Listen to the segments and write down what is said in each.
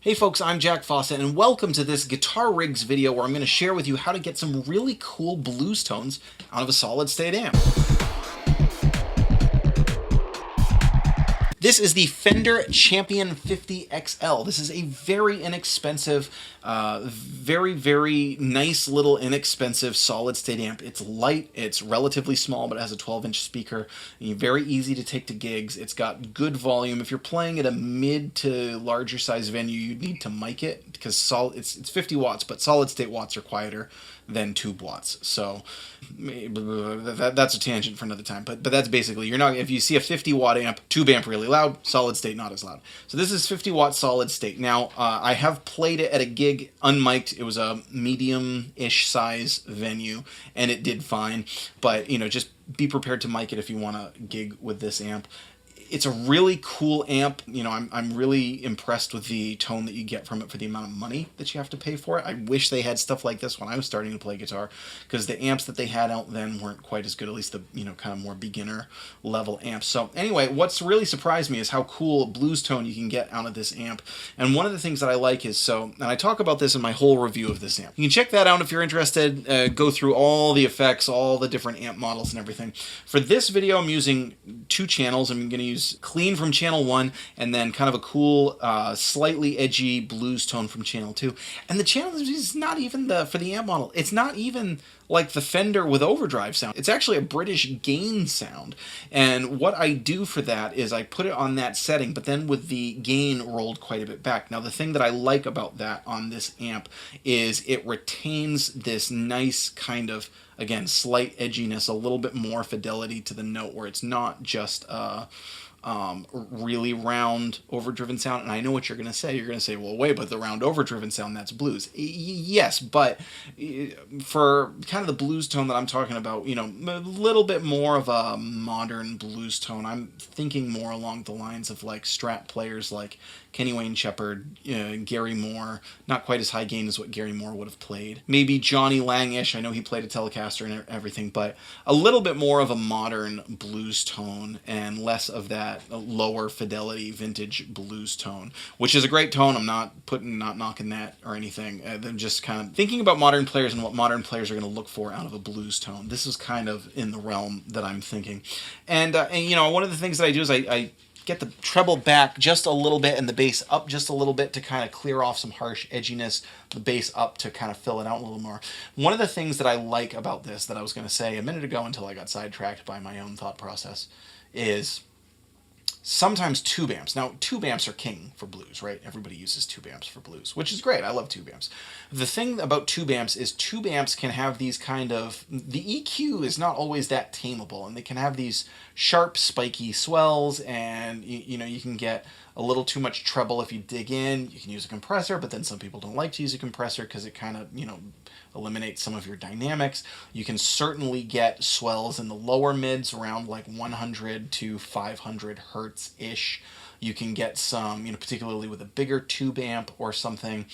Hey folks, I'm Jack Fossett, and welcome to this Guitar Rigs video where I'm going to share with you how to get some really cool blues tones out of a solid-state amp. This is the Fender Champion 50 XL. This is a very inexpensive, very nice little inexpensive solid-state amp. It's light, it's relatively small, but it has a 12-inch speaker. Very easy to take to gigs. It's got good volume. If you're playing at a mid to larger size venue, you need to mic it because it's 50 watts, but solid-state watts are quieter than tube watts. So that's a tangent for another time. But that's basically, you're not, if you see a 50 watt amp, tube amp really loud, solid state not as loud. So this is 50 watt solid state. Now I have played it at a gig unmiked. It was a medium-ish size venue and it did fine. But just be prepared to mic it if you want to gig with this amp. It's a really cool amp. I'm really impressed with the tone that you get from it for the amount of money that you have to pay for it. I wish they had stuff like this when I was starting to play guitar, because the amps that they had out then weren't quite as good, at least the kind of more beginner level amps. So anyway, what's really surprised me is how cool blues tone you can get out of this amp. And one of the things that I like is, and I talk about this in my whole review of this amp. You can check that out if you're interested. Go through all the effects, all the different amp models and everything. For this video, I'm using two channels. I'm going to use clean from channel 1 and then kind of a cool slightly edgy blues tone from channel 2. And the channel is not even for the amp model, it's not even like the Fender with overdrive sound. It's actually a British gain sound. And what I do for that is I put it on that setting, but then with the gain rolled quite a bit back. Now the thing that I like about that on this amp is it retains this nice kind of, again, slight edginess, a little bit more fidelity to the note, where it's not just really round overdriven sound. And I know what you're going to say. You're going to say, well, wait, but the round overdriven sound, that's blues. Yes, but for kind of the blues tone that I'm talking about, a little bit more of a modern blues tone. I'm thinking more along the lines of like Strat players like Kenny Wayne Shepherd, Gary Moore, not quite as high gain as what Gary Moore would have played. Maybe Johnny Lang-ish. I know he played a Telecaster and everything, but a little bit more of a modern blues tone and less of that lower fidelity vintage blues tone, which is a great tone. I'm not knocking that or anything. I'm just kind of thinking about modern players and what modern players are going to look for out of a blues tone. This is kind of in the realm that I'm thinking. And one of the things that I do is I get the treble back just a little bit and the bass up just a little bit to kind of clear off some harsh edginess, the bass up to kind of fill it out a little more. One of the things that I like about this that I was going to say a minute ago until I got sidetracked by my own thought process is sometimes tube amps. Now, tube amps are king for blues, right? Everybody uses tube amps for blues, which is great. I love tube amps. The thing about tube amps is tube amps can have these kind of, the EQ is not always that tameable, and they can have these sharp, spiky swells, and you can get a little too much treble if you dig in. You can use a compressor, but then some people don't like to use a compressor because it kind of, eliminates some of your dynamics. You can certainly get swells in the lower mids around like 100 to 500 hertz-ish. You can get some, particularly with a bigger tube amp or something.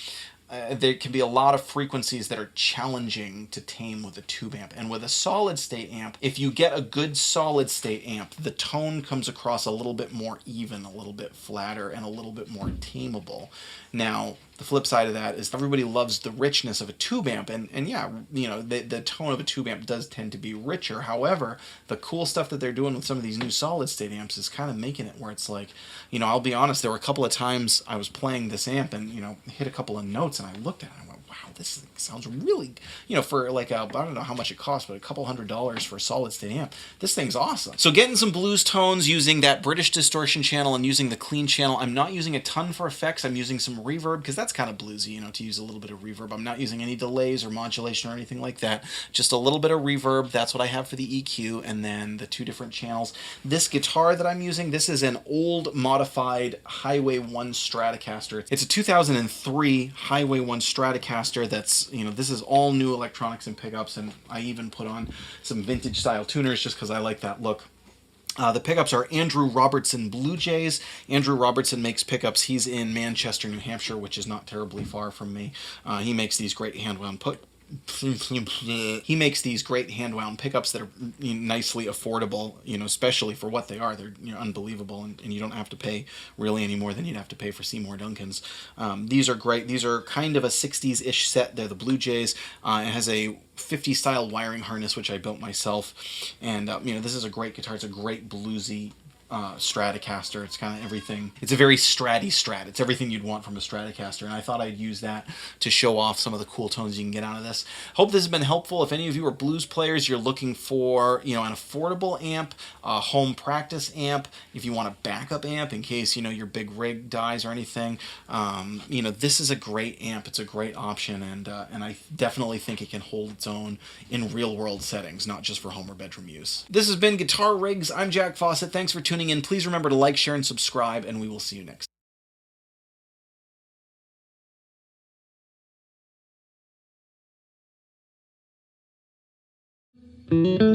There can be a lot of frequencies that are challenging to tame with a tube amp. And with a solid-state amp, if you get a good solid-state amp, the tone comes across a little bit more even, a little bit flatter, and a little bit more tameable. Now, the flip side of that is everybody loves the richness of a tube amp, and yeah, the tone of a tube amp does tend to be richer. However, the cool stuff that they're doing with some of these new solid-state amps is kind of making it where it's like, I'll be honest, there were a couple of times I was playing this amp and, hit a couple of notes, and I looked at it and I went, wow, this thing sounds really, for like I don't know how much it costs, but a couple $100 for a solid-state amp, this thing's awesome. So getting some blues tones using that British distortion channel and using the clean channel. I'm not using a ton for effects. I'm using some reverb because that's kind of bluesy, to use a little bit of reverb. I'm not using any delays or modulation or anything like that. Just a little bit of reverb. That's what I have for the EQ, and then the two different channels. This guitar that I'm using, this is an old modified Highway One Stratocaster. It's a 2003 Highway One Stratocaster that's, this is all new electronics and pickups, and I even put on some vintage style tuners just because I like that look. The pickups are Andrew Robertson Blue Jays. Andrew Robertson makes pickups. He's in Manchester, New Hampshire, which is not terribly far from me. He makes these great hand-wound He makes these great hand wound pickups that are nicely affordable, especially for what they are. They're unbelievable, and you don't have to pay really any more than you'd have to pay for Seymour Duncans. These are great. These are kind of a 60s-ish set. They're the Blue Jays. It has a 50 style wiring harness, which I built myself, and this is a great guitar. It's a great bluesy Stratocaster. It's kind of everything. It's a very stratty Strat. It's everything you'd want from a Stratocaster, and I thought I'd use that to show off some of the cool tones you can get out of this. Hope this has been helpful. If any of you are blues players, you're looking for an affordable amp, a home practice amp, if you want a backup amp in case your big rig dies or anything, this is a great amp. It's a great option, and I definitely think it can hold its own in real world settings, not just for home or bedroom use. This has been Guitar Rigs. I'm Jack Fossett. Thanks for tuning in. Please remember to like, share, and subscribe, and we will see you next time.